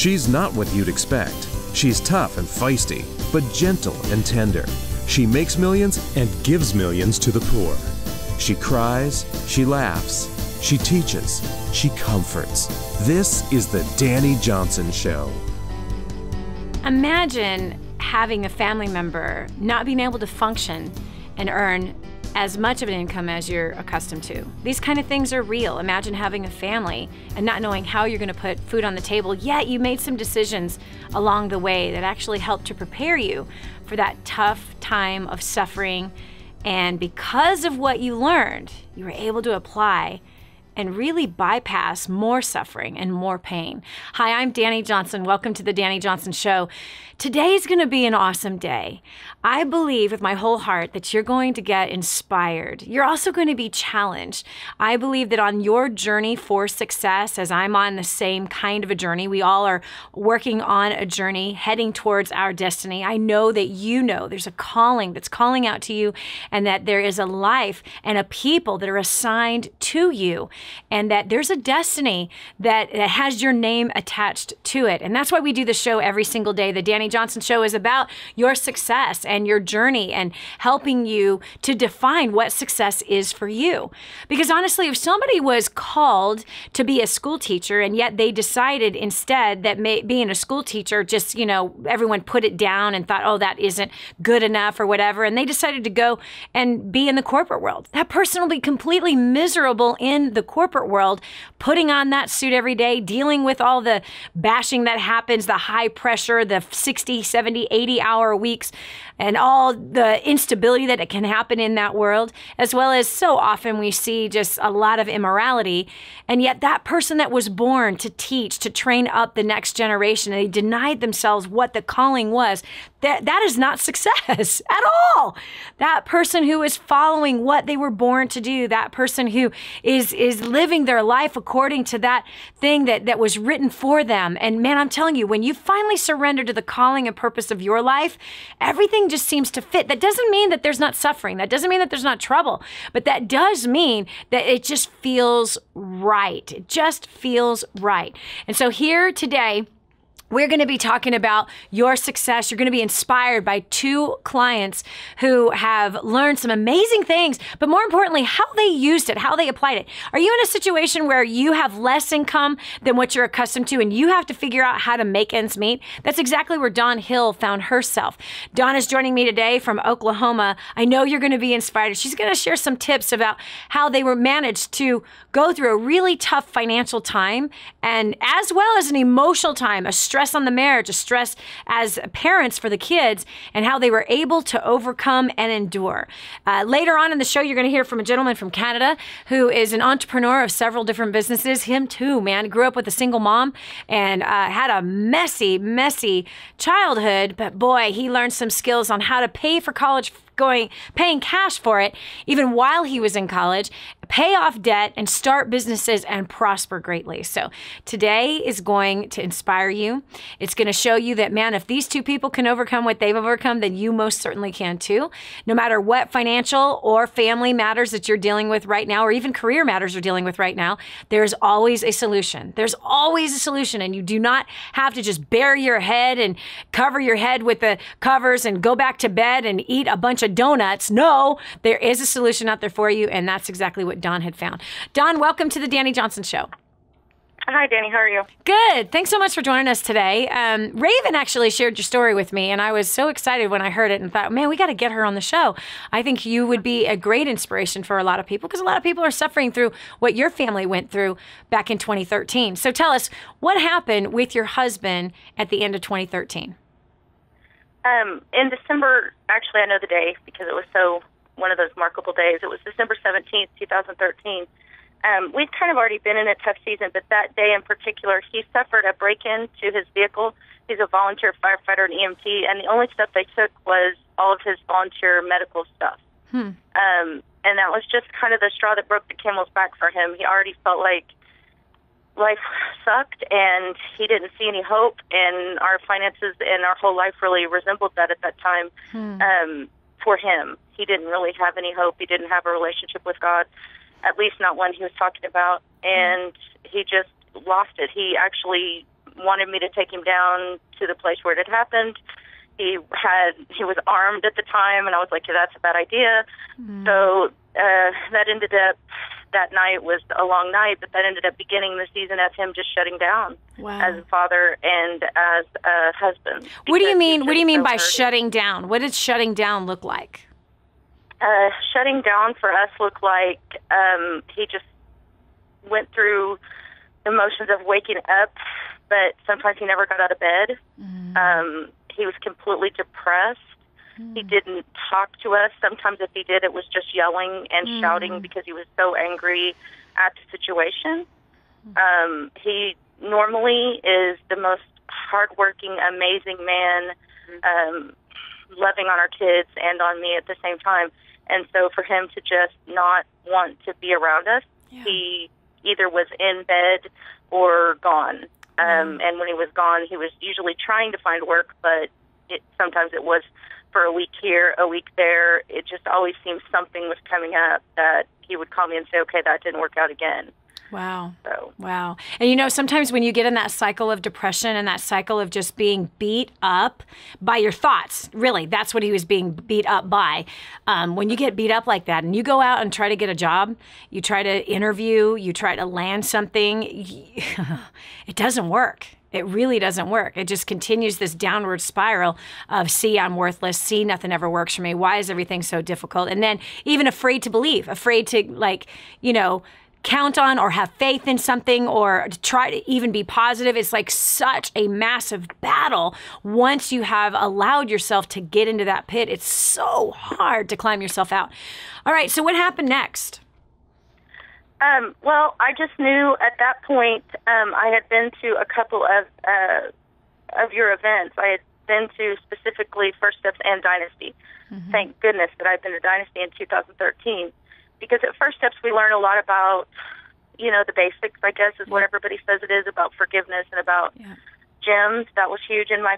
She's not what you'd expect. She's tough and feisty, but gentle and tender. She makes millions and gives millions to the poor. She cries, she laughs, she teaches, she comforts. This is the Dani Johnson Show. Imagine having a family member not being able to function and earn as much of an income as you're accustomed to. These kind of things are real. Imagine having a family and not knowing how you're going to put food on the table, yet you made some decisions along the way that actually helped to prepare you for that tough time of suffering. And because of what you learned, you were able to apply and really bypass more suffering and more pain. Hi, I'm Dani Johnson. Welcome to the Dani Johnson Show. Today's going to be an awesome day. I believe with my whole heart that you're going to get inspired. You're also going to be challenged. I believe that on your journey for success, as I'm on the same kind of a journey, we all are working on a journey heading towards our destiny. I know that you know there's a calling that's calling out to you, and that there is a life and a people that are assigned to you, and that there's a destiny that has your name attached to it. And that's why we do the show every single day. The Dani Johnson Show is about your success and your journey and helping you to define what success is for you. Because honestly, if somebody was called to be a school teacher and yet they decided instead that being a school teacher just, everyone put it down and thought, oh, that isn't good enough or whatever, and they decided to go and be in the corporate world, that person will be completely miserable in the corporate world, putting on that suit every day, dealing with all the bashing that happens, the high pressure, the 60, 70, 80-hour weeks, and all the instability that it can happen in that world, as well as so often we see just a lot of immorality. And yet that person that was born to teach, to train up the next generation, and they denied themselves what the calling was, that is not success at all. That person who is following what they were born to do, that person who is living their life according to that thing that was written for them. And man, I'm telling you, when you finally surrender to the calling and purpose of your life, everything just seems to fit. That doesn't mean that there's not suffering. That doesn't mean that there's not trouble. But that does mean that it just feels right. It just feels right. And so here today, we're going to be talking about your success. You're going to be inspired by two clients who have learned some amazing things, but more importantly, how they used it, how they applied it. Are you in a situation where you have less income than what you're accustomed to and you have to figure out how to make ends meet? That's exactly where Dawn Hill found herself. Dawn is joining me today from Oklahoma. I know you're going to be inspired. She's going to share some tips about how they were managed to go through a really tough financial time, and as well as an emotional time, a stress on the marriage, a stress as parents for the kids, and how they were able to overcome and endure. Later on in the show, you're going to hear from a gentleman from Canada who is an entrepreneur of several different businesses. Him too, man. He grew up with a single mom and had a messy childhood, but boy, he learned some skills on how to pay for college, paying cash for it, even while he was in college, pay off debt, and start businesses and prosper greatly. So today is going to inspire you. It's going to show you that, man, if these two people can overcome what they've overcome, then you most certainly can too. No matter what financial or family matters that you're dealing with right now, or even career matters you're dealing with right now, there's always a solution. There's always a solution, and you do not have to just bury your head and cover your head with the covers and go back to bed and eat a bunch of donuts. No, there is a solution out there for you, and that's exactly what Dawn had found. Dawn, welcome to the Dani Johnson Show. Hi, Dani. How are you? Good. Thanks so much for joining us today. Raven actually shared your story with me, and I was so excited when I heard it and thought, man, we got to get her on the show. I think you would be a great inspiration for a lot of people, because a lot of people are suffering through what your family went through back in 2013. So tell us, what happened with your husband at the end of 2013? In December, actually I know the day because it was one of those remarkable days. It was December 17th, 2013. We'd kind of already been in a tough season, but that day in particular, he suffered a break-in to his vehicle. He's a volunteer firefighter and EMT, and the only stuff they took was all of his volunteer medical stuff. And that was just kind of the straw that broke the camel's back for him. He already felt like life sucked, and he didn't see any hope, and our finances and our whole life really resembled that at that time. For him, he didn't really have any hope. He didn't have a relationship with God, at least not one he was talking about, and he just lost it. He actually wanted me to take him down to the place where it had happened. He was armed at the time, and I was like, yeah, that's a bad idea. So that ended up, that night was a long night, but that ended up beginning the season of him just shutting down as a father and as a husband. What do you mean? What do you mean by shutting down? What does shutting down look like? Shutting down for us looked like he just went through the motions of waking up, but sometimes he never got out of bed. He was completely depressed. He didn't talk to us. Sometimes if he did, it was just yelling and shouting because he was so angry at the situation. He normally is the most hardworking, amazing man, loving on our kids and on me at the same time. And so for him to just not want to be around us, he either was in bed or gone. And when he was gone, he was usually trying to find work, but sometimes it was for a week here, a week there. It just always seemed something was coming up that he would call me and say, okay, that didn't work out again. Wow. So. Wow. And you know, sometimes when you get in that cycle of depression and that cycle of just being beat up by your thoughts, really, that's what he was being beat up by. When you get beat up like that and you go out and try to get a job, you try to interview, you try to land something, it doesn't work. It really doesn't work. It just continues this downward spiral of, see, I'm worthless. See, nothing ever works for me. Why is everything so difficult? And then even afraid to believe, afraid to, like, you know, count on or have faith in something or to try to even be positive. It's like such a massive battle once you have allowed yourself to get into that pit. It's so hard to climb yourself out. All right, so what happened next? Well, I just knew at that point I had been to a couple of your events. I had been to specifically First Steps and Dynasty. Thank goodness that I've been to Dynasty in 2013. Because at First Steps, we learn a lot about, you know, the basics, I guess, is what everybody says it is, about forgiveness and about gyms. That was huge in my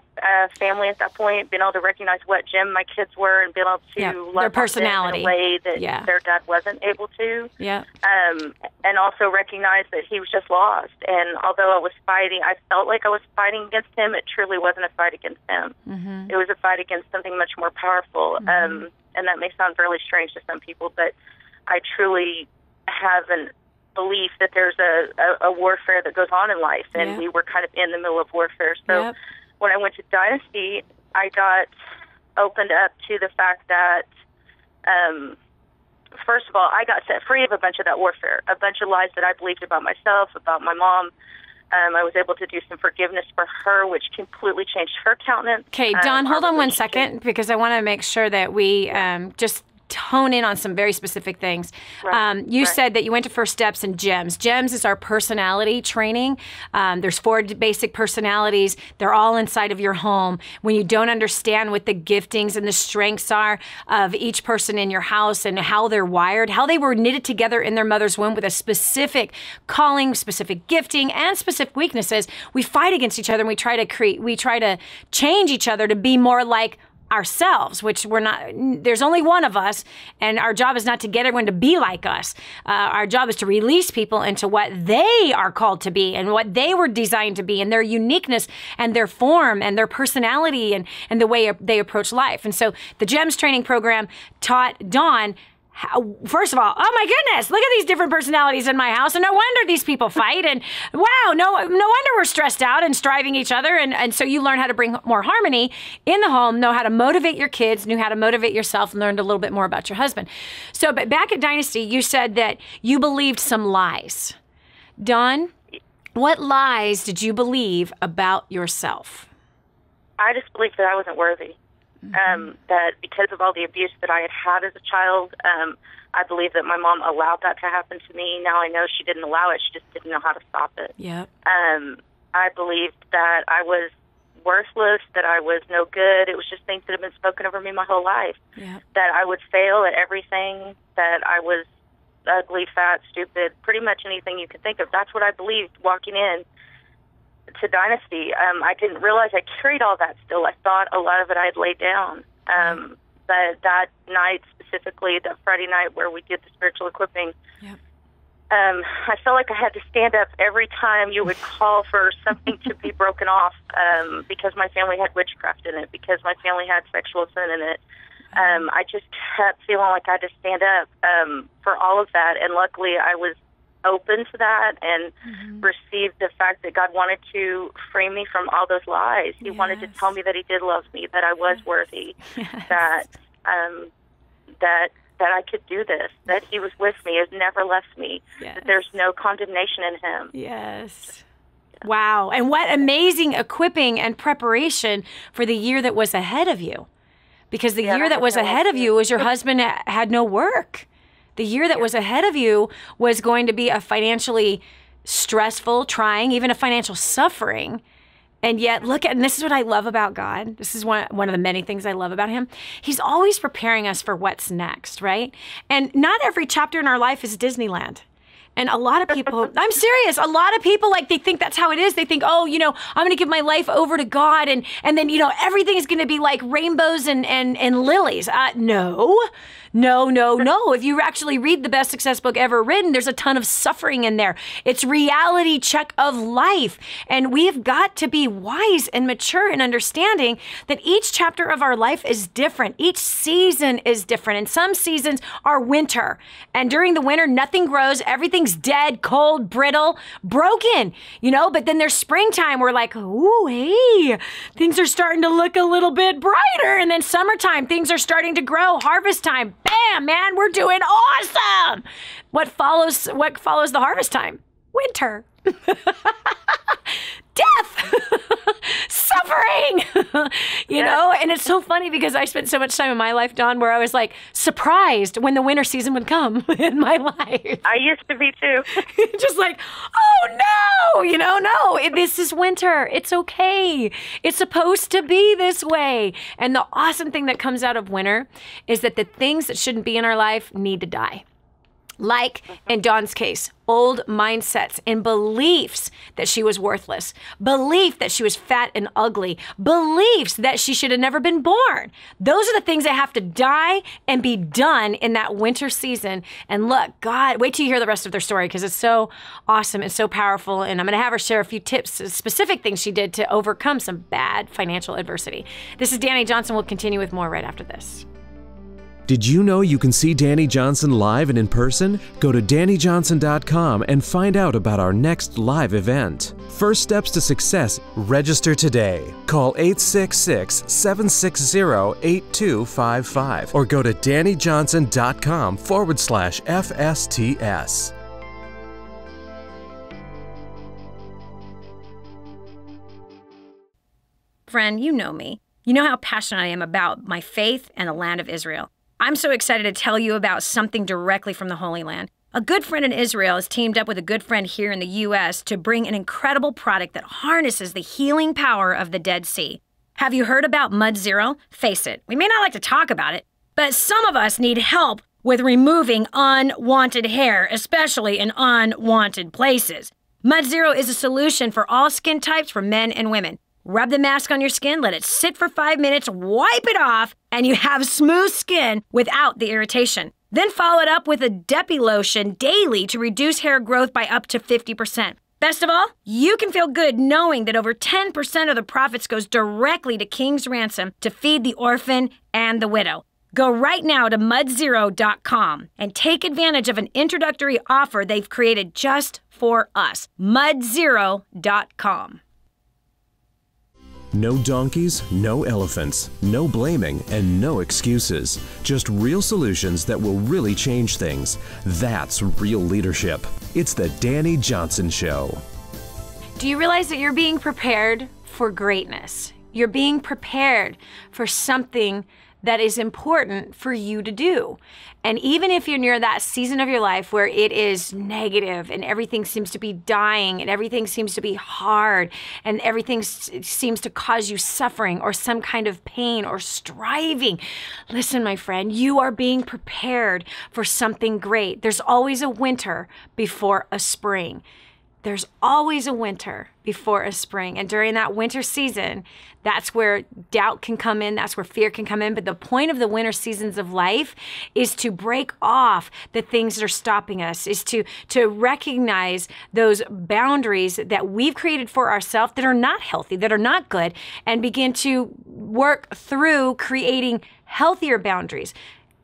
family at that point, being able to recognize what gym my kids were and being able to love their personality in a way that their dad wasn't able to. And also recognize that he was just lost. And although I was fighting, I felt like I was fighting against him, it truly wasn't a fight against him. It was a fight against something much more powerful. And that may sound really strange to some people, but I truly have a belief that there's a warfare that goes on in life, and we were kind of in the middle of warfare. So when I went to Dynasty, I got opened up to the fact that, first of all, I got set free of a bunch of that warfare, a bunch of lies that I believed about myself, about my mom. I was able to do some forgiveness for her, which completely changed her countenance. Okay, Dawn, hold on one second, because I want to make sure that we just hone in on some very specific things. You said that you went to First Steps and GEMS. GEMS is our personality training. There's 4 basic personalities. They're all inside of your home. When you don't understand what the giftings and the strengths are of each person in your house and how they're wired, how they were knitted together in their mother's womb with a specific calling, specific gifting, and specific weaknesses, we fight against each other and we try to change each other to be more like ourselves, which we're not. There's only one of us, and our job is not to get everyone to be like us. Our job is to release people into what they are called to be and what they were designed to be, and their uniqueness and their form and their personality and the way they approach life. And so the GEMS training program taught Dawn, first of all, oh my goodness, look at these different personalities in my house, and no wonder these people fight, and wow, no wonder we're stressed out and striving each other, and so you learn how to bring more harmony in the home, know how to motivate your kids, knew how to motivate yourself, and learned a little bit more about your husband. So, but back at Dynasty, you said that you believed some lies. Dawn, what lies did you believe about yourself? I just believed that I wasn't worthy. That because of all the abuse that I had had as a child, I believe that my mom allowed that to happen to me. Now I know she didn't allow it, she just didn't know how to stop it. I believed that I was worthless, that I was no good. It was just things that have been spoken over me my whole life. That I would fail at everything, that I was ugly, fat, stupid, pretty much anything you could think of. That's what I believed walking in to Dynasty. I didn't realize I carried all that still. I thought a lot of it I had laid down. But that night specifically, that Friday night where we did the spiritual equipping, I felt like I had to stand up every time you would call for something to be broken off, because my family had witchcraft in it, because my family had sexual sin in it. I just kept feeling like I had to stand up for all of that, and luckily I was open to that and received the fact that God wanted to free me from all those lies. He wanted to tell me that He did love me, that I was worthy, that I could do this, that He was with me, has never left me, that there's no condemnation in Him. Yes. Wow. And what amazing equipping and preparation for the year that was ahead of you. Because the year that was ahead of you was your husband had no work. The year that was ahead of you was going to be a financially stressful, trying, even a financial suffering. And yet, and this is what I love about God. This is one of the many things I love about Him. He's always preparing us for what's next, right? And not every chapter in our life is Disneyland. And a lot of people, I'm serious, a lot of people, like, they think that's how it is. They think, oh, I'm going to give my life over to God, and then, everything is going to be like rainbows and lilies. No. If you actually read the best success book ever written, there's a ton of suffering in there. It's reality check of life. And we have got to be wise and mature in understanding that each chapter of our life is different. Each season is different. And some seasons are winter. And during the winter, nothing grows. Everything's dead, cold, brittle, broken, but then there's springtime. We're like, ooh, hey, things are starting to look a little bit brighter. And then summertime, things are starting to grow. Harvest time. Bam, man, we're doing awesome. What follows the harvest time? Winter. Death. Suffering. And it's so funny because I spent so much time in my life, Dawn, where I was like surprised when the winter season would come in my life. I used to be too. Just like, oh no, no, this is winter. It's okay. It's supposed to be this way. And the awesome thing that comes out of winter is that the things that shouldn't be in our life need to die. Like in Dawn's case, old mindsets and beliefs that she was worthless, belief that she was fat and ugly, beliefs that she should have never been born. Those are the things that have to die and be done in that winter season. And look, God, wait till you hear the rest of their story because it's so awesome and so powerful. And I'm going to have her share a few tips, specific things she did to overcome some bad financial adversity. This is Dani Johnson. We'll continue with more right after this. Did you know you can see Dani Johnson live and in person? Go to DaniJohnson.com and find out about our next live event. First steps to success, register today. Call 866-760-8255 or go to DaniJohnson.com/FSTS. Friend, you know me. You know how passionate I am about my faith and the land of Israel. I'm so excited to tell you about something directly from the Holy Land. A good friend in Israel has teamed up with a good friend here in the U.S. to bring an incredible product that harnesses the healing power of the Dead Sea. Have you heard about Mud Zero? Face it, we may not like to talk about it, but some of us need help with removing unwanted hair, especially in unwanted places. Mud Zero is a solution for all skin types for men and women. Rub the mask on your skin, let it sit for 5 minutes, wipe it off, and you have smooth skin without the irritation. Then follow it up with a Depi lotion daily to reduce hair growth by up to 50%. Best of all, you can feel good knowing that over 10% of the profits goes directly to King's Ransom to feed the orphan and the widow. Go right now to mudzero.com and take advantage of an introductory offer they've created just for us. mudzero.com. No donkeys, no elephants, no blaming, and no excuses. Just real solutions that will really change things. That's real leadership. It's the Dani Johnson Show. Do you realize that you're being prepared for greatness? You're being prepared for something that is important for you to do. And even if you're near that season of your life where it is negative and everything seems to be dying and everything seems to be hard and everything seems to cause you suffering or some kind of pain or striving, listen, my friend, you are being prepared for something great. There's always a winter before a spring. there's always a winter before a spring. And during that winter season, that's where doubt can come in. That's where fear can come in. But the point of the winter seasons of life is to break off the things that are stopping us, is to recognize those boundaries that we've created for ourselves that are not healthy, that are not good, and begin to work through creating healthier boundaries.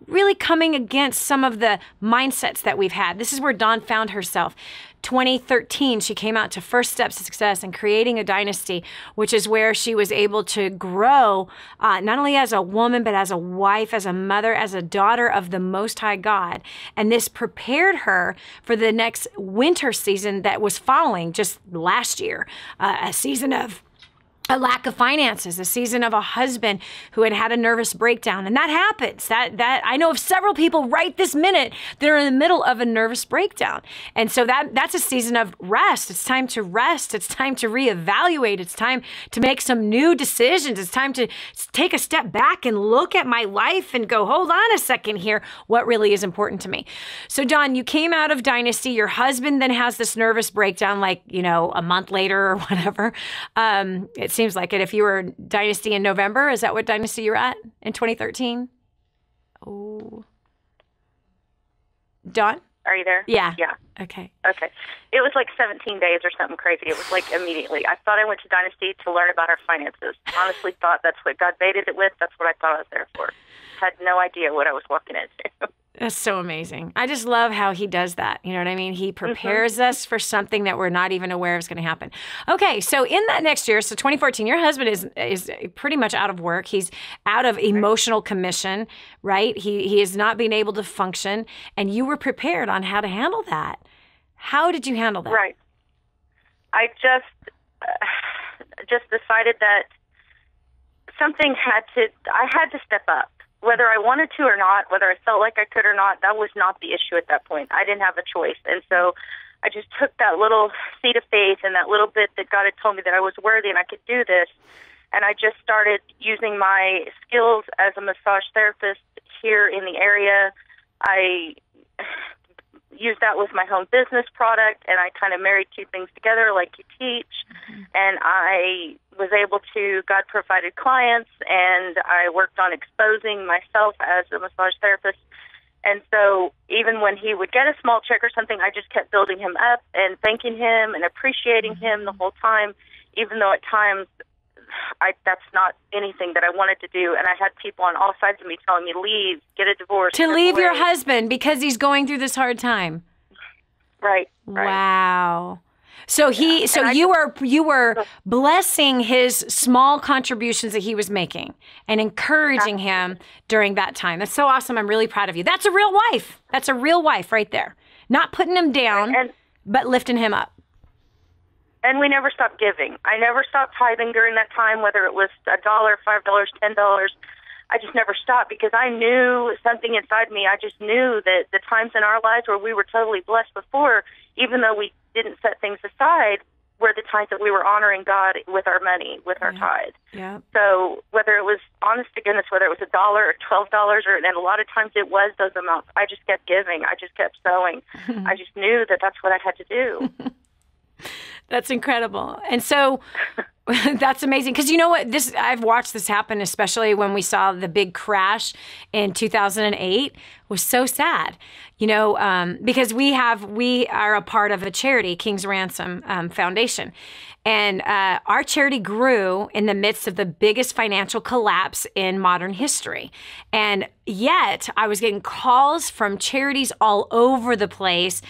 Really coming against some of the mindsets that we've had. This is where Dawn found herself. 2013, she came out to First Steps to Success and Creating a Dynasty, which is where she was able to grow not only as a woman, but as a wife, as a mother, as a daughter of the Most High God. And this prepared her for the next winter season that was following just last year, a season of a lack of finances, a season of a husband who had had a nervous breakdown. And that happens. That I know of several people right this minute that are in the middle of a nervous breakdown. And so that's a season of rest. It's time to rest. It's time to reevaluate. It's time to make some new decisions. It's time to take a step back and look at my life and go, hold on a second here. What really is important to me? So Dawn, you came out of Dynasty. Your husband then has this nervous breakdown, like, a month later or whatever. It seems like it. If you were Dynasty in November, is that what Dynasty you were at in 2013? Oh. Dawn? Are you there? Yeah. Yeah. Okay. Okay. It was like 17 days or something crazy. It was like immediately. I thought I went to Dynasty to learn about our finances. Honestly thought that's what God baited it with. That's what I thought I was there for. Had no idea what I was walking into. That's so amazing. I just love how he does that. You know what I mean? He prepares us for something that we're not even aware is going to happen. Okay, so in that next year, so 2014, your husband is pretty much out of work. He's out of emotional commission, right? He is not being able to function, and you were prepared on how to handle that. How did you handle that? Right. I just decided that I had to step up. Whether I wanted to or not, whether I felt like I could or not, that was not the issue at that point. I didn't have a choice. And so I just took that little seed of faith and that little bit that God had told me that I was worthy and I could do this. And I just started using my skills as a massage therapist here in the area. I used that with my home business product, and I kind of married two things together like you teach. And I was able to, God provided clients, and I worked on exposing myself as a massage therapist. And so even when he would get a small check or something, I just kept building him up and thanking him and appreciating him the whole time, even though at times that's not anything that I wanted to do. And I had people on all sides of me telling me, leave, get a divorce. To leave your husband because he's going through this hard time. Right. Wow. So you were blessing his small contributions that he was making and encouraging him during that time. That's so awesome. I'm really proud of you. That's a real wife. That's a real wife right there. Not putting him down, but lifting him up. And we never stopped giving. I never stopped tithing during that time, whether it was $1, $5, $10. I just never stopped because I knew something inside me. I just knew that the times in our lives where we were totally blessed before, even though we didn't set things aside, were the times that we were honoring God with our money, with our tithe. Yeah. So whether it was, honest to goodness, whether it was $1 or $12, and a lot of times it was those amounts, I just kept giving. I just kept sowing. I just knew that that's what I had to do. That's incredible. And so that's amazing. Because you know what? I've watched this happen, especially when we saw the big crash in 2008. It was so sad, because we are a part of a charity, King's Ransom Foundation. And our charity grew in the midst of the biggest financial collapse in modern history. And yet I was getting calls from charities all over the place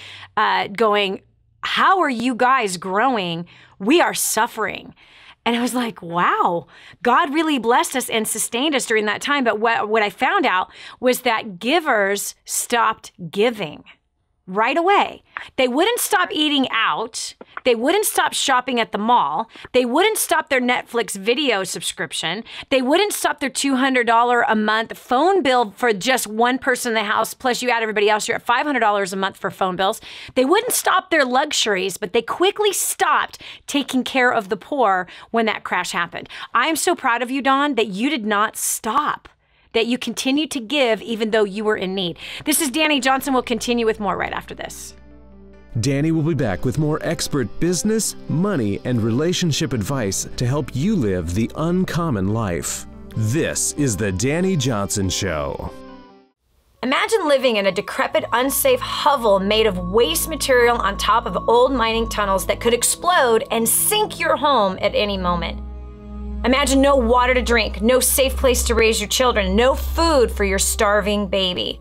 going, how are you guys growing? We are suffering. And I was like, wow, God really blessed us and sustained us during that time. But what I found out was that givers stopped giving right away. They wouldn't stop eating out. They wouldn't stop shopping at the mall. They wouldn't stop their Netflix video subscription. They wouldn't stop their $200 a month phone bill for just one person in the house, plus you add everybody else, you're at $500 a month for phone bills. They wouldn't stop their luxuries, but they quickly stopped taking care of the poor when that crash happened. I'm so proud of you, Dawn, that you did not stop, that you continued to give even though you were in need. This is Dani Johnson. We'll continue with more right after this. Dani will be back with more expert business, money, and relationship advice to help you live the uncommon life. This is the Dani Johnson Show. Imagine living in a decrepit, unsafe hovel made of waste material on top of old mining tunnels that could explode and sink your home at any moment. Imagine no water to drink, no safe place to raise your children, no food for your starving baby.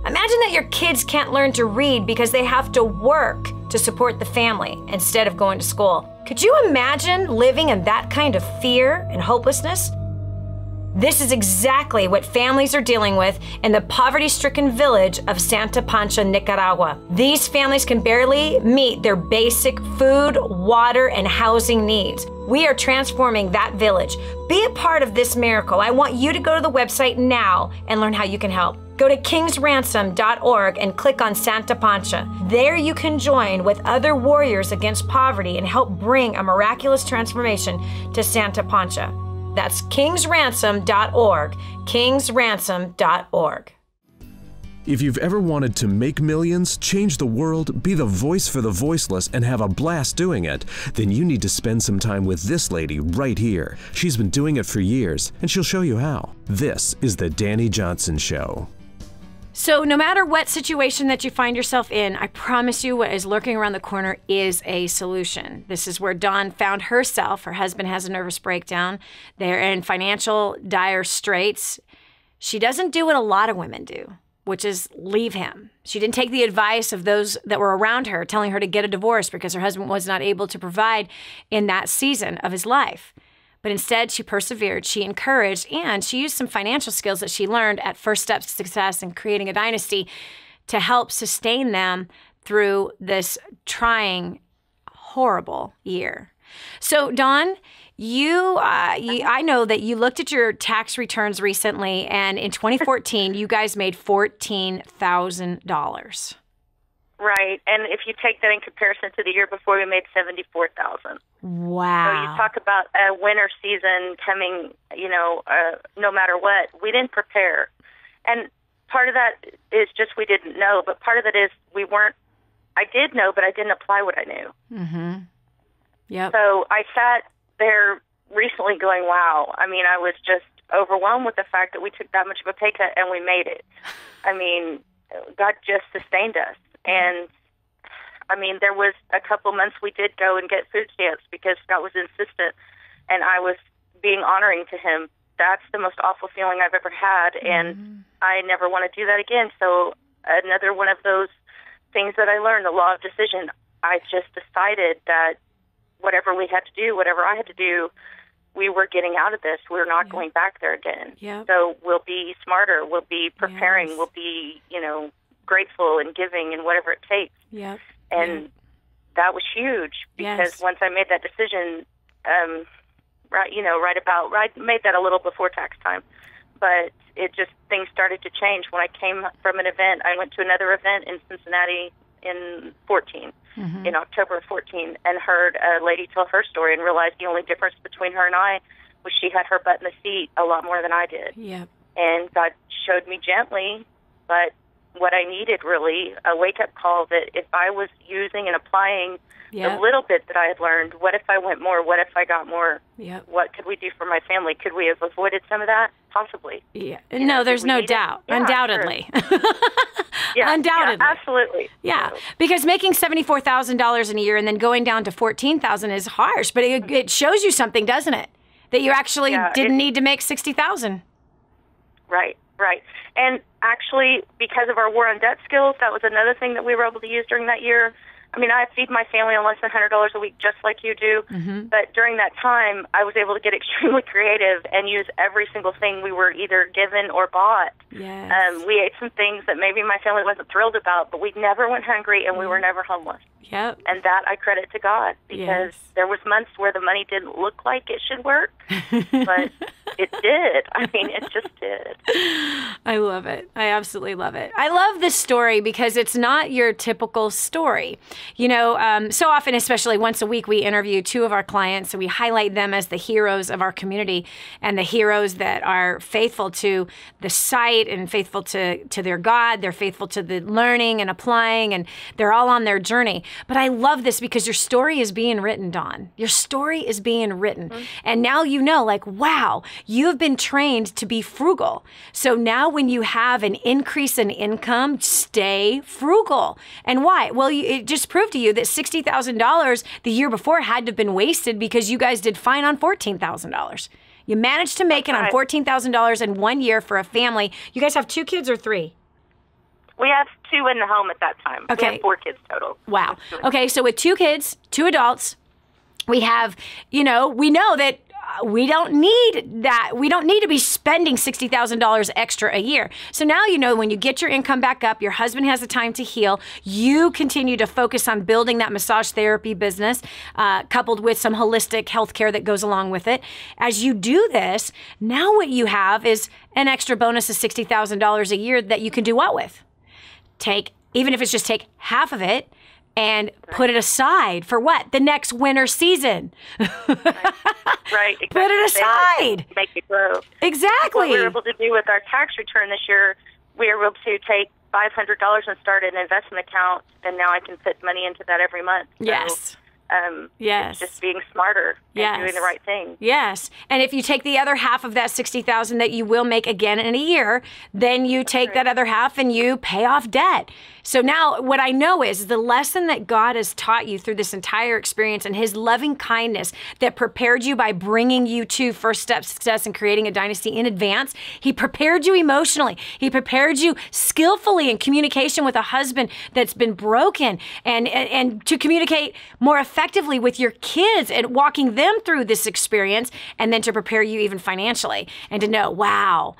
Imagine that your kids can't learn to read because they have to work to support the family instead of going to school. Could you imagine living in that kind of fear and hopelessness? This is exactly what families are dealing with in the poverty-stricken village of Santa Pancha, Nicaragua. These families can barely meet their basic food, water, and housing needs. We are transforming that village. Be a part of this miracle. I want you to go to the website now and learn how you can help. Go to kingsransom.org and click on Santa Pancha. There you can join with other warriors against poverty and help bring a miraculous transformation to Santa Pancha. That's kingsransom.org, kingsransom.org. If you've ever wanted to make millions, change the world, be the voice for the voiceless, and have a blast doing it, then you need to spend some time with this lady right here. She's been doing it for years, and she'll show you how. This is the Dani Johnson Show. So no matter what situation that you find yourself in, I promise you what is lurking around the corner is a solution. This is where Dawn found herself. Her husband has a nervous breakdown. They're in financial dire straits. She doesn't do what a lot of women do, which is leave him. She didn't take the advice of those that were around her, telling her to get a divorce because her husband was not able to provide in that season of his life. But instead, she persevered, she encouraged, and she used some financial skills that she learned at First Steps to Success and Creating a Dynasty to help sustain them through this trying, horrible year. So, Dawn, I know that you looked at your tax returns recently, and in 2014, you guys made $14,000. Right, and if you take that in comparison to the year before, we made $74,000. Wow! So you talk about a winter season coming, no matter what. We didn't prepare, and part of that is just we didn't know. But part of it is we weren't. I did know, but I didn't apply what I knew. Mm-hmm. Yep. So I sat there recently, going, "Wow!" I mean, I was just overwhelmed with the fact that we took that much of a pay cut and we made it. I mean, God just sustained us. And, I mean, there was a couple months we did go and get food stamps because Scott was insistent, and I was being honoring to him. That's the most awful feeling I've ever had, and I never want to do that again. So another one of those things that I learned, the law of decision, I just decided that whatever we had to do, whatever I had to do, we were getting out of this. We're not going back there again. Yep. So we'll be smarter. We'll be preparing. Yes. We'll be, grateful and giving and whatever it takes. Yep. And that was huge because once I made that decision, I made that a little before tax time, but things started to change. When I came from an event, I went to another event in Cincinnati in October of 14, and heard a lady tell her story and realized the only difference between her and I was she had her butt in the seat a lot more than I did. Yep. And God showed me gently, but what I needed really, a wake-up call that if I was using and applying the little bit that I had learned, what if I went more? What if I got more? Yep. What could we do for my family? Could we have avoided some of that? Possibly. Yeah. No, there's no doubt. Yeah, undoubtedly. Sure. Undoubtedly. Yeah, absolutely. Yeah, because making $74,000 in a year and then going down to $14,000 is harsh, but it shows you something, doesn't it? That you actually didn't need to make $60,000. Right. And actually, because of our war on debt skills, that was another thing that we were able to use during that year. I mean, I feed my family on less than $100 a week, just like you do. Mm-hmm. But during that time, I was able to get extremely creative and use every single thing we were either given or bought. Yes. We ate some things that maybe my family wasn't thrilled about, but we never went hungry and we were never homeless. Yep. And that I credit to God, because there was months where the money didn't look like it should work, but it did. I mean, it just did. I love it. I absolutely love it. I love this story because it's not your typical story. You know, so often, especially once a week, we interview two of our clients and we highlight them as the heroes of our community and the heroes that are faithful to the site and faithful to their God. They're faithful to the learning and applying, and they're all on their journey. But I love this because your story is being written, Dawn. Your story is being written. Mm-hmm. And now you know, like, wow, you have been trained to be frugal. So now when you have an increase in income, stay frugal. And why? Well, it just proved to you that $60,000 the year before had to have been wasted because you guys did fine on $14,000. You managed to make it on $14,000 in 1 year for a family. You guys have 2 kids or 3? We have 2 in the home at that time. Okay. We have 4 kids total. Wow. Okay, so with 2 kids, 2 adults, we have, you know, we know that we don't need that. We don't need to be spending $60,000 extra a year. So now, you know, when you get your income back up, your husband has the time to heal, you continue to focus on building that massage therapy business, coupled with some holistic healthcare that goes along with it. As you do this, now what you have is an extra bonus of $60,000 a year that you can do what with? Even if it's just take half of it and put it aside for what? The next winter season. Right. Exactly. Put it aside. Make it grow. Exactly. What we were able to do with our tax return this year, we were able to take $500 and start an investment account, and now I can put money into that every month. So, yes. It's just being smarter and doing the right thing. Yes. And if you take the other half of that $60,000 that you will make again in a year, then you take that other half and you pay off debt. So now what I know is the lesson that God has taught you through this entire experience and his loving kindness that prepared you by bringing you to first step success and creating a dynasty in advance. He prepared you emotionally. He prepared you skillfully in communication with a husband that's been broken and to communicate more effectively with your kids and walking them through this experience, and then to prepare you even financially and to know, wow,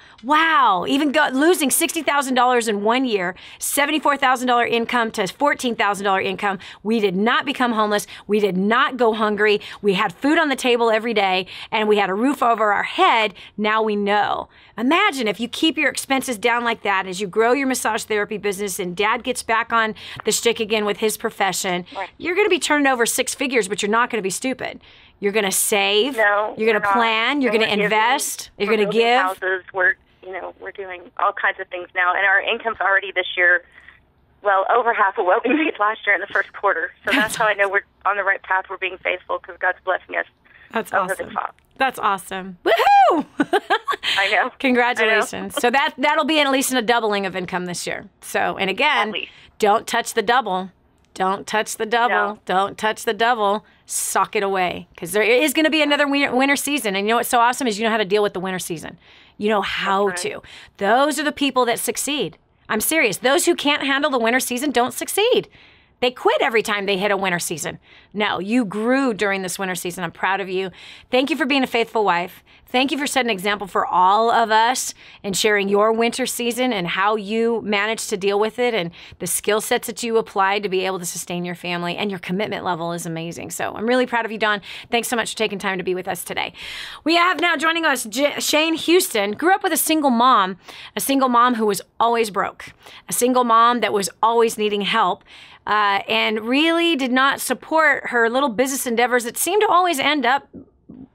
even losing $60,000 in 1 year, $74,000 income to $14,000 income. We did not become homeless. We did not go hungry. We had food on the table every day, and we had a roof over our head. Now we know. Imagine if you keep your expenses down like that as you grow your massage therapy business and Dad gets back on the stick again with his profession. Right. You're going to be turning over 6 figures, but you're not going to be stupid. You're going to save. No, you're going to plan. You're going to invest. You're going to give. Houses. We're doing all kinds of things now, and our income's already this year, well, over half of what we made last year in the first quarter. So that's how I know we're on the right path. We're being faithful because God's blessing us. That's over awesome. The top. That's awesome. Woohoo! I know. Congratulations. So that'll be at least a doubling of income this year. So, and again, don't touch the double. Don't touch the double. No. Don't touch the double. Sock it away, because there is going to be another winter season. And you know what's so awesome is you know how to deal with the winter season. You know how to. Those are the people that succeed. I'm serious. Those who can't handle the winter season don't succeed. They quit every time they hit a winter season. No, you grew during this winter season. I'm proud of you. Thank you for being a faithful wife. Thank you for setting an example for all of us and sharing your winter season and how you managed to deal with it and the skill sets that you applied to be able to sustain your family, and your commitment level is amazing. So I'm really proud of you, Dawn. Thanks so much for taking time to be with us today. We have now joining us Shane Houston. Grew up with a single mom who was always broke, a single mom that was always needing help. And really did not support her little business endeavors that seemed to always end up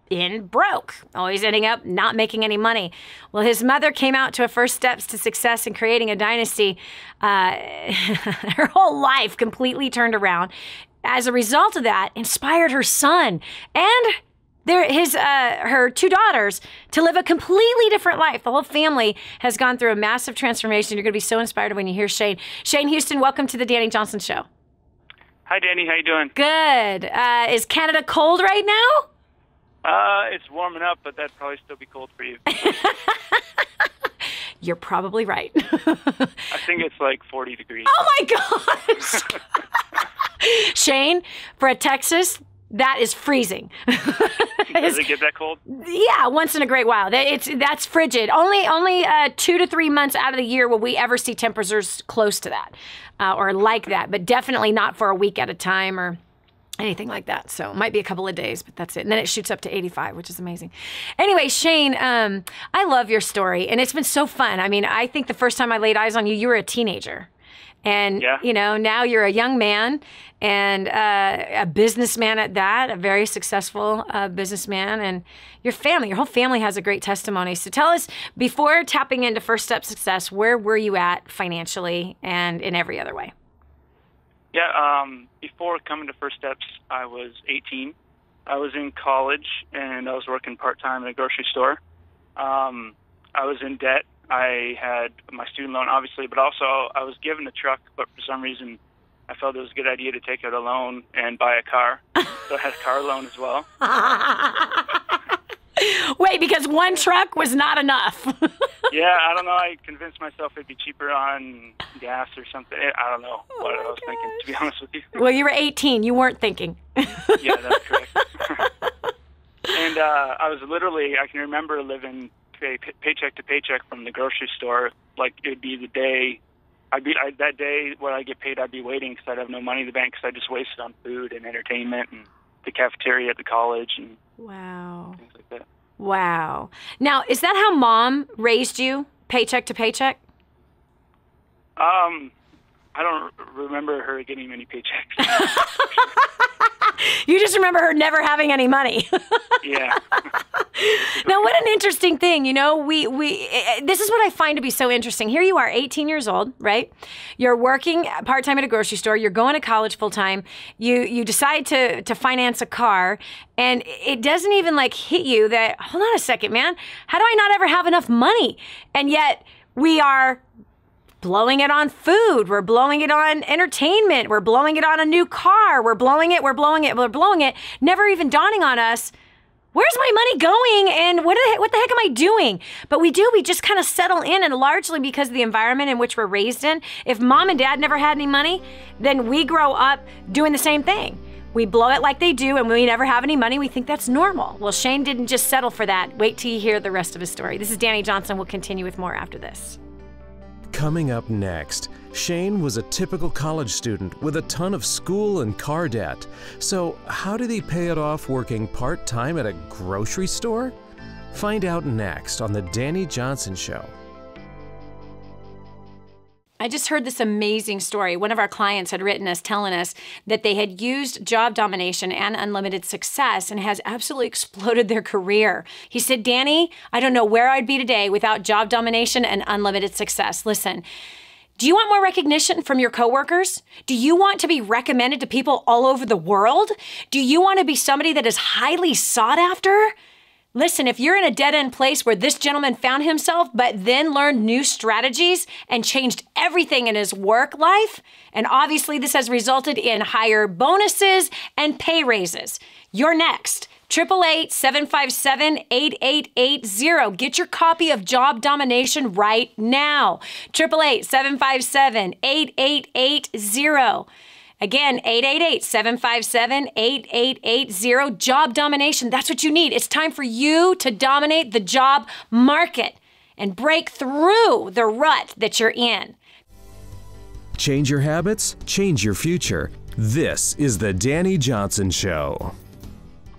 in broke, always ending up not making any money. Well, his mother came out to a first steps to success in creating a dynasty. Her whole life completely turned around. As a result of that, inspired her son and her 2 daughters to live a completely different life. The whole family has gone through a massive transformation. You're going to be so inspired when you hear Shane. Shane Houston, welcome to the Dani Johnson Show. Hi, Dani. How you doing? Good. Is Canada cold right now? It's warming up, but that'd probably still be cold for you. You're probably right. I think it's like 40 degrees. Oh, my gosh. Shane, for a Texas, that is freezing. Does it get that cold? Yeah, once in a great while. That's frigid. Only 2 to 3 months out of the year will we ever see temperatures close to that or like that, but definitely not for a week at a time or anything like that. So it might be a couple of days, but that's it. And then it shoots up to 85, which is amazing. Anyway, Shane, I love your story, and it's been so fun. I mean, I think the first time I laid eyes on you, you were a teenager. And, you know, now you're a young man and a businessman at that, a very successful businessman. And your family, your whole family has a great testimony. So tell us, before tapping into First Step Success, where were you at financially and in every other way? Yeah, before coming to First Steps, I was 18. I was in college, and I was working part-time at a grocery store. I was in debt. I had my student loan, obviously, but also I was given a truck, but for some reason I felt it was a good idea to take out a loan and buy a car. So I had a car loan as well. Wait, because one truck was not enough. Yeah, I don't know. I convinced myself it'd be cheaper on gas or something. I don't know what I was thinking, to be honest with you. Well, you were 18. You weren't thinking. Yeah, that's correct. And I was literally, I can remember living paycheck to paycheck from the grocery store. Like, it'd be the day, that day when I get paid, I'd be waiting because I'd have no money in the bank because I just wasted on food and entertainment and the cafeteria at the college and things like that. Wow. Now, is that how Mom raised you, paycheck to paycheck? I don't remember her getting many paychecks. You just remember her never having any money. Yeah. Now, what an interesting thing. You know, this is what I find to be so interesting. Here you are, 18 years old, right? You're working part-time at a grocery store. You're going to college full-time. You decide to finance a car, and it doesn't even like hit you that, hold on a second, man, how do I not ever have enough money? And yet we are blowing it on food. We're blowing it on entertainment. We're blowing it on a new car. We're blowing it. Never even dawning on us, where's my money going and what the heck am I doing? But we just kind of settle in, and largely because of the environment in which we're raised in. If Mom and Dad never had any money, then we grow up doing the same thing. We blow it like they do, and we never have any money. We think that's normal. Well, Shane didn't just settle for that. Wait till you hear the rest of his story. This is Dani Johnson. We'll continue with more after this. Coming up next, Shane was a typical college student with a ton of school and car debt. So how did he pay it off working part-time at a grocery store? Find out next on The Dani Johnson Show. I just heard this amazing story. One of our clients had written us telling us that they had used job domination and unlimited success and has absolutely exploded their career. He said, Dani, I don't know where I'd be today without job domination and unlimited success. Listen, do you want more recognition from your coworkers? Do you want to be recommended to people all over the world? Do you want to be somebody that is highly sought after? Listen, if you're in a dead-end place where this gentleman found himself, but then learned new strategies and changed everything in his work life, and obviously this has resulted in higher bonuses and pay raises, you're next. 888-757-8880. Get your copy of Job Domination right now. 888-757-8880. Again, 888-757-8880. Job domination. That's what you need. It's time for you to dominate the job market and break through the rut that you're in. Change your habits, change your future. This is The Dani Johnson Show.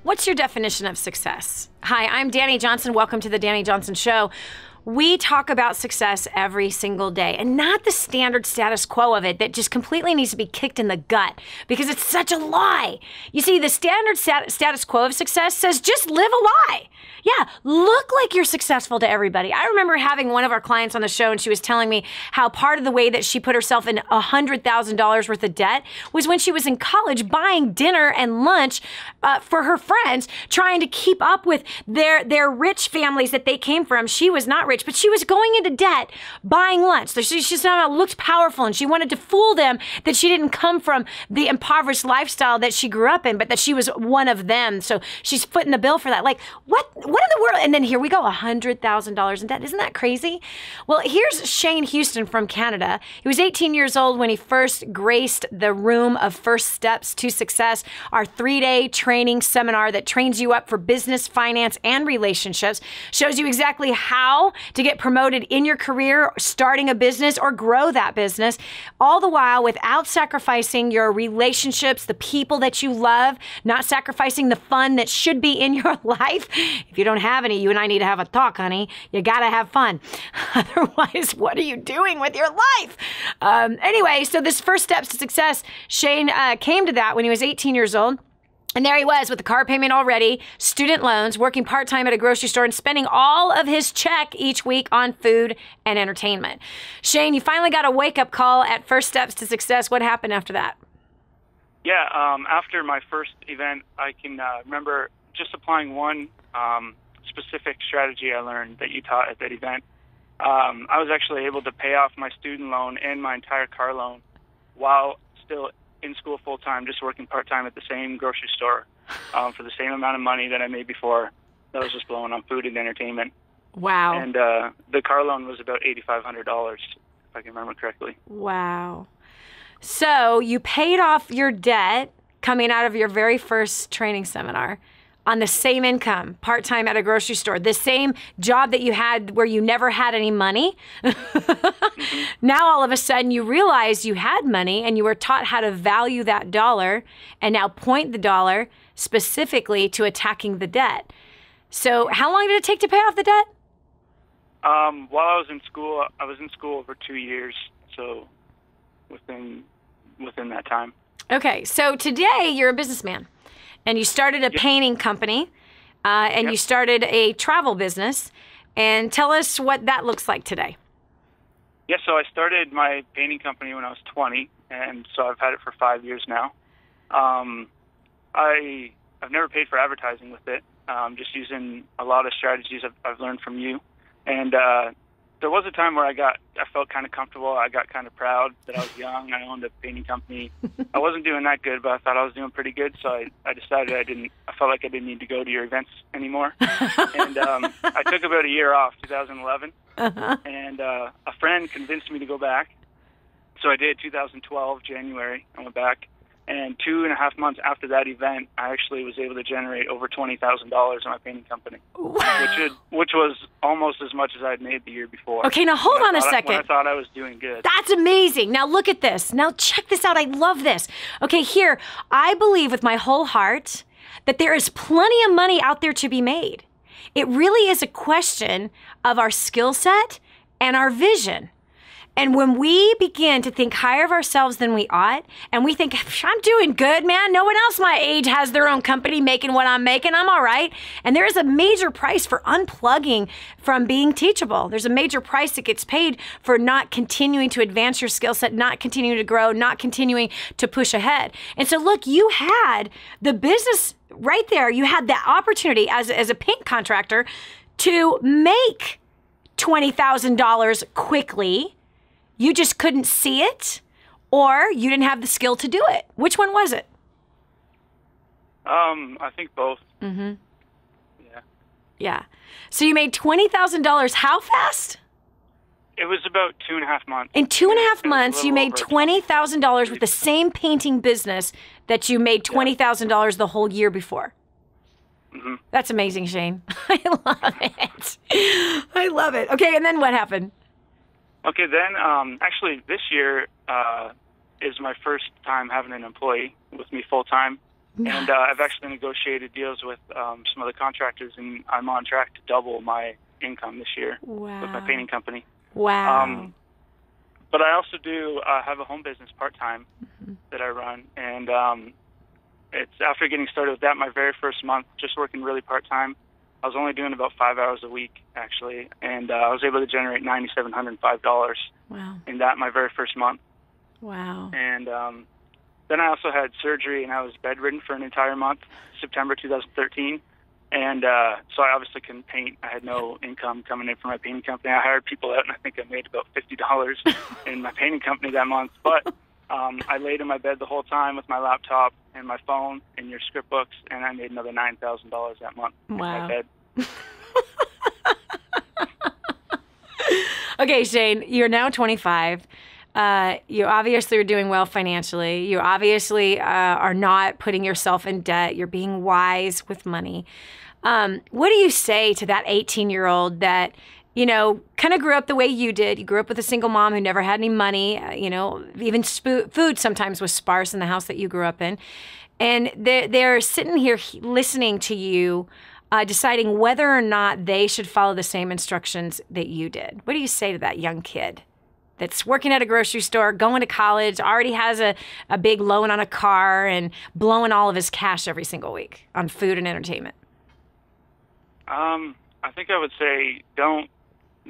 What's your definition of success? Hi, I'm Dani Johnson. Welcome to The Dani Johnson Show. We talk about success every single day, and not the standard status quo of it that just completely needs to be kicked in the gut because it's such a lie. You see, the standard status quo of success says just live a lie. Yeah, look like you're successful to everybody. I remember having one of our clients on the show, and she was telling me how part of the way that she put herself in $100,000 worth of debt was when she was in college buying dinner and lunch for her friends, trying to keep up with their rich families that they came from. She was not rich, but she was going into debt buying lunch. So she somehow looked powerful, and she wanted to fool them that she didn't come from the impoverished lifestyle that she grew up in, but that she was one of them. So she's footing the bill for that. Like, what in the world? And then here we go, $100,000 in debt. Isn't that crazy? Well, here's Shane Houston from Canada. He was 18 years old when he first graced the room of First Steps to Success, our 3-day training seminar that trains you up for business, finance, and relationships, shows you exactly how to get promoted in your career, starting a business, or grow that business, all the while without sacrificing your relationships, the people that you love, not sacrificing the fun that should be in your life. If you don't have any, you and I need to have a talk, honey. You gotta have fun. Otherwise, what are you doing with your life? Anyway, so this First Steps to Success, Shane came to that when he was 18 years old. And there he was with the car payment already, student loans, working part-time at a grocery store, and spending all of his check each week on food and entertainment. Shane, you finally got a wake-up call at First Steps to Success. What happened after that? Yeah, after my first event, I can remember just applying one specific strategy I learned that you taught at that event. I was actually able to pay off my student loan and my entire car loan while still in school full-time, just working part-time at the same grocery store for the same amount of money that I made before that was just blowing on food and entertainment. Wow. And the car loan was about $8,500, if I can remember correctly. Wow. So you paid off your debt coming out of your very first training seminar on the same income, part-time at a grocery store, the same job that you had where you never had any money. Now, all of a sudden, you realize you had money and you were taught how to value that dollar and now point the dollar specifically to attacking the debt. So how long did it take to pay off the debt? While I was in school over 2 years, so within that time. Okay, so today you're a businessman. And you started a painting company, and you started a travel business. And tell us what that looks like today. Yeah, so I started my painting company when I was 20, and so I've had it for 5 years now. I've never paid for advertising with it, just using a lot of strategies I've learned from you. And there was a time where I felt kind of comfortable. I got kind of proud that I was young. I owned a painting company. I wasn't doing that good, but I thought I was doing pretty good. So I decided I felt like I didn't need to go to your events anymore. And I took about a year off, 2011. And a friend convinced me to go back. So I did 2012, January. I went back. And 2.5 months after that event, I actually was able to generate over $20,000 in my painting company, which was almost as much as I had made the year before. Okay, now hold on a second. When I thought I was doing good. That's amazing. Now look at this. Now check this out. I love this. Okay, here, I believe with my whole heart that there is plenty of money out there to be made. It really is a question of our skill set and our vision. And when we begin to think higher of ourselves than we ought, and we think, I'm doing good, man. No one else my age has their own company making what I'm making. I'm all right. And there is a major price for unplugging from being teachable. There's a major price that gets paid for not continuing to advance your skill set, not continuing to grow, not continuing to push ahead. And so, look, you had the business right there. You had the opportunity as a paint contractor to make $20,000 quickly. You just couldn't see it, or you didn't have the skill to do it. Which one was it? I think both. Mm-hmm. Yeah. Yeah. So you made $20,000 how fast? It was about 2.5 months. In 2.5 months, you made $20,000 with the same painting business that you made $20,000 the whole year before. Mm-hmm. That's amazing, Shane. I love it. I love it. Okay, and then what happened? Okay, then actually this year is my first time having an employee with me full-time. Nice. And I've actually negotiated deals with some other contractors, and I'm on track to double my income this year with my painting company. Wow. But I also do have a home business part-time that I run. And it's after getting started with that, my very first month, just working really part-time, I was only doing about 5 hours a week, actually, and I was able to generate $9,705 in that my very first month. Wow. And then I also had surgery, and I was bedridden for an entire month, September 2013. And so I obviously couldn't paint. I had no income coming in from my painting company. I hired people out, and I think I made about $50 in my painting company that month. But I laid in my bed the whole time with my laptop and my phone and your script books, and I made another $9,000 that month in my bed. Okay, Shane, you're now 25. You obviously are doing well financially. You obviously are not putting yourself in debt. You're being wise with money. What do you say to that 18-year-old that, kind of grew up the way you did? You grew up with a single mom who never had any money. Even food sometimes was sparse in the house that you grew up in. And they're sitting here listening to you, deciding whether or not they should follow the same instructions that you did. What do you say to that young kid that's working at a grocery store, going to college, already has a big loan on a car, and blowing all of his cash every single week on food and entertainment? I think I would say don't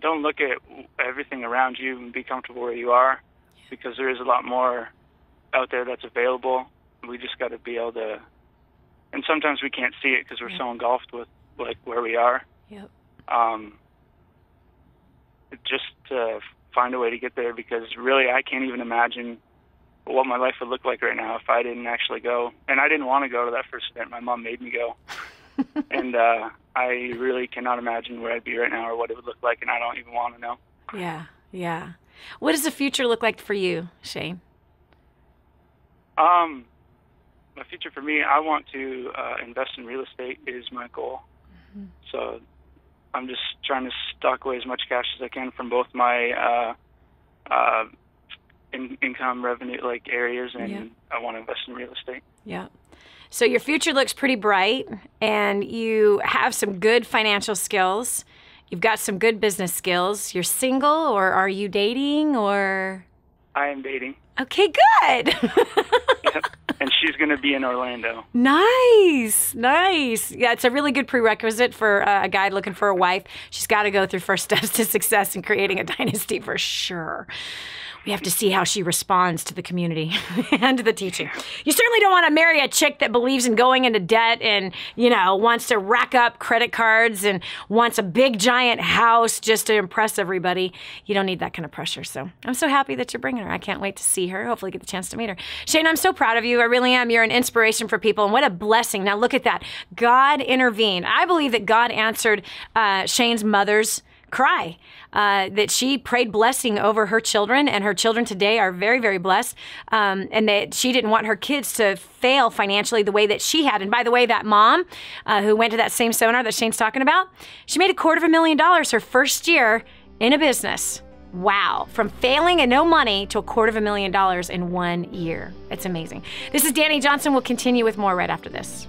look at everything around you and be comfortable where you are, because there is a lot more out there that's available. We just got to be able to, and sometimes we can't see it because we're so engulfed with like where we are. Yep. Just to find a way to get there, because really I can't even imagine what my life would look like right now if I didn't actually go. And I didn't want to go to that first event. My mom made me go. And I really cannot imagine where I'd be right now or what it would look like, and I don't even want to know. Yeah. What does the future look like for you, Shane? The future for me, I want to invest in real estate is my goal. Mm-hmm. So I'm just trying to stock away as much cash as I can from both my income, revenue, like areas, and I want to invest in real estate. Yeah. So your future looks pretty bright, and you have some good financial skills. You've got some good business skills. You're single, or are you dating, or? I am dating. Okay, good. Yep. And she's going to be in Orlando. Nice. Yeah, it's a really good prerequisite for a guy looking for a wife. She's got to go through first steps to success in creating a dynasty for sure. We have to see how she responds to the community and to the teaching. You certainly don't want to marry a chick that believes in going into debt and, wants to rack up credit cards and wants a big giant house just to impress everybody. You don't need that kind of pressure. So I'm so happy that you're bringing her. I can't wait to see her. Hopefully get the chance to meet her. Shane, I'm so proud of you. I really am. You're an inspiration for people, and what a blessing. Now look at that. God intervened. I believe that God answered Shane's mother's cry, that she prayed blessing over her children, and her children today are very, very blessed, and that she didn't want her kids to fail financially the way that she had. And by the way, that mom who went to that same seminar that Shane's talking about, she made $250,000 her first year in a business. Wow. From failing and no money to $250,000 in 1 year. It's amazing. This is Dani Johnson. We'll continue with more right after this.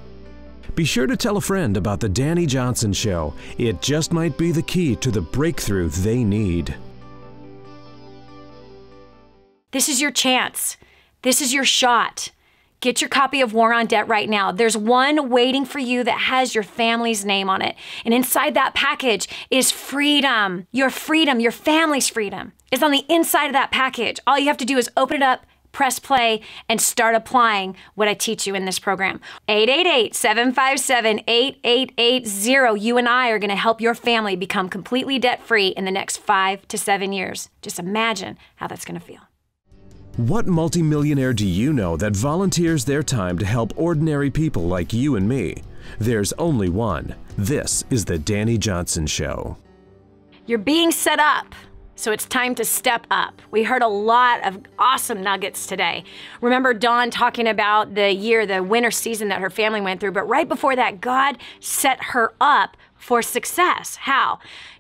Be sure to tell a friend about the Dani Johnson Show. It just might be the key to the breakthrough they need. This is your chance. This is your shot. Get your copy of War on Debt right now. There's one waiting for you that has your family's name on it. And inside that package is freedom. Your family's freedom is on the inside of that package. All you have to do is open it up, press play, and start applying what I teach you in this program. 888-757-8880. You and I are going to help your family become completely debt-free in the next 5 to 7 years. Just imagine how that's going to feel. What multimillionaire do you know that volunteers their time to help ordinary people like you and me? There's only one. This is the Dani Johnson Show. You're being set up. So it's time to step up. We heard a lot of awesome nuggets today. Remember Dawn talking about the winter season that her family went through, but right before that, God set her up for success. How?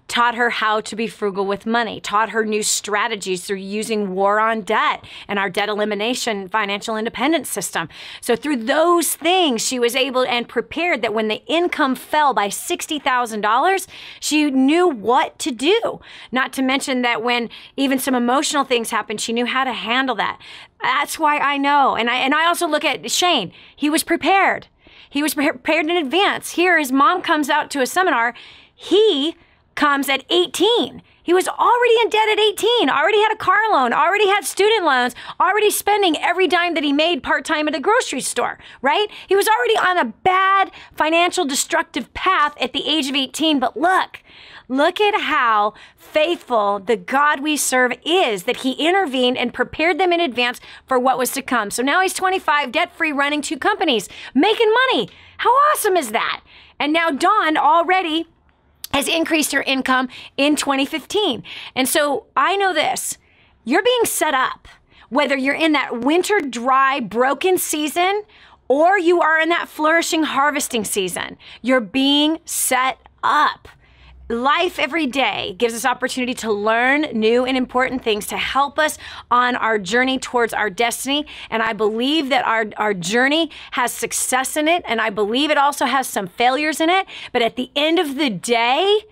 Taught her how to be frugal with money, taught her new strategies through using War on Debt and our debt elimination financial independence system. So through those things, she was able and prepared that when the income fell by $60,000, she knew what to do. Not to mention that when even some emotional things happened, she knew how to handle that. That's why I know. And I also look at Shane. He was prepared. He was prepared in advance. Here, his mom comes out to a seminar. He comes at 18. He was already in debt at 18, already had a car loan, already had student loans, already spending every dime that he made part-time at a grocery store, right? He was already on a bad financial destructive path at the age of 18, but look at how faithful the God we serve is, that he intervened and prepared them in advance for what was to come. So now he's 25, debt-free, running 2 companies, making money. How awesome is that? And now Dawn already has increased your income in 2015. And so I know this, you're being set up, whether you're in that winter dry broken season or you are in that flourishing harvesting season, you're being set up. Life every day gives us opportunity to learn new and important things to help us on our journey towards our destiny. And I believe that our journey has success in it. And I believe it also has some failures in it. But at the end of the day,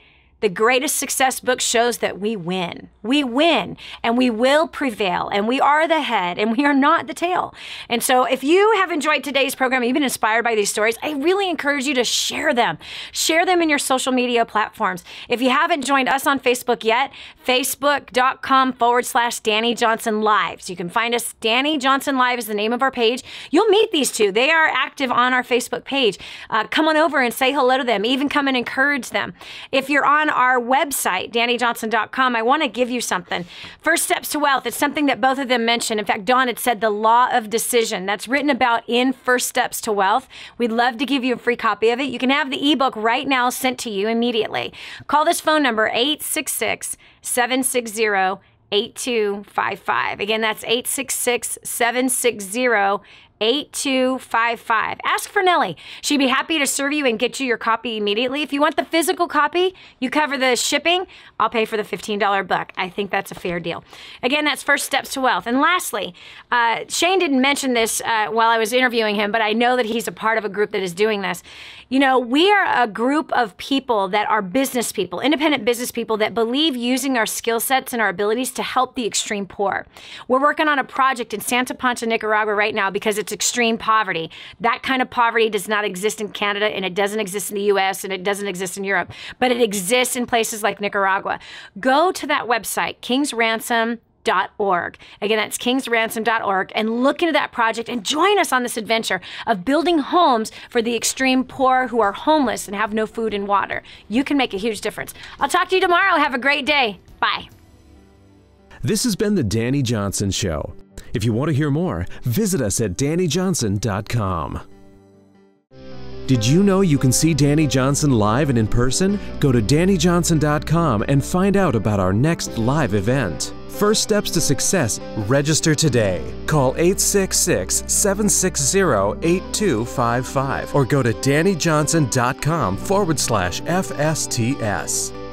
the greatest success book shows that we win. We win and we will prevail and we are the head and we are not the tail. And so if you have enjoyed today's program, you've been inspired by these stories, I really encourage you to share them. Share them in your social media platforms. If you haven't joined us on Facebook yet, facebook.com/Dani Johnson Live. So you can find us. Dani Johnson Live is the name of our page. You'll meet these two. They are active on our Facebook page. Come on over and say hello to them. Even come and encourage them. If you're on our website, DaniJohnson.com, I want to give you something. First Steps to Wealth. It's something that both of them mentioned. In fact, Dawn had said the law of decision. That's written about in First Steps to Wealth. We'd love to give you a free copy of it. You can have the ebook right now sent to you immediately. Call this phone number, 866-760-8255. Again, that's 866-760-8255. Ask for Nellie. She'd be happy to serve you and get you your copy immediately. If you want the physical copy, you cover the shipping. I'll pay for the $15 buck. I think that's a fair deal. Again, that's First Steps to Wealth. And lastly, Shane didn't mention this while I was interviewing him, but I know that he's a part of a group that is doing this. You know, we are a group of people that are business people, independent business people that believe using our skill sets and our abilities to help the extreme poor. We're working on a project in Santa Pancha, Nicaragua right now because it's extreme poverty. That kind of poverty does not exist in Canada, and it doesn't exist in the US, and it doesn't exist in Europe, but it exists in places like Nicaragua. Go to that website, kingsransom.org. Again, that's kingsransom.org, and look into that project and join us on this adventure of building homes for the extreme poor who are homeless and have no food and water. You can make a huge difference. I'll talk to you tomorrow. Have a great day. Bye. This has been the Dani Johnson Show. If you want to hear more, visit us at DaniJohnson.com. Did you know you can see Dani Johnson live and in person? Go to DaniJohnson.com and find out about our next live event. First Steps to Success. Register today. Call 866-760-8255 or go to DaniJohnson.com/FSTS.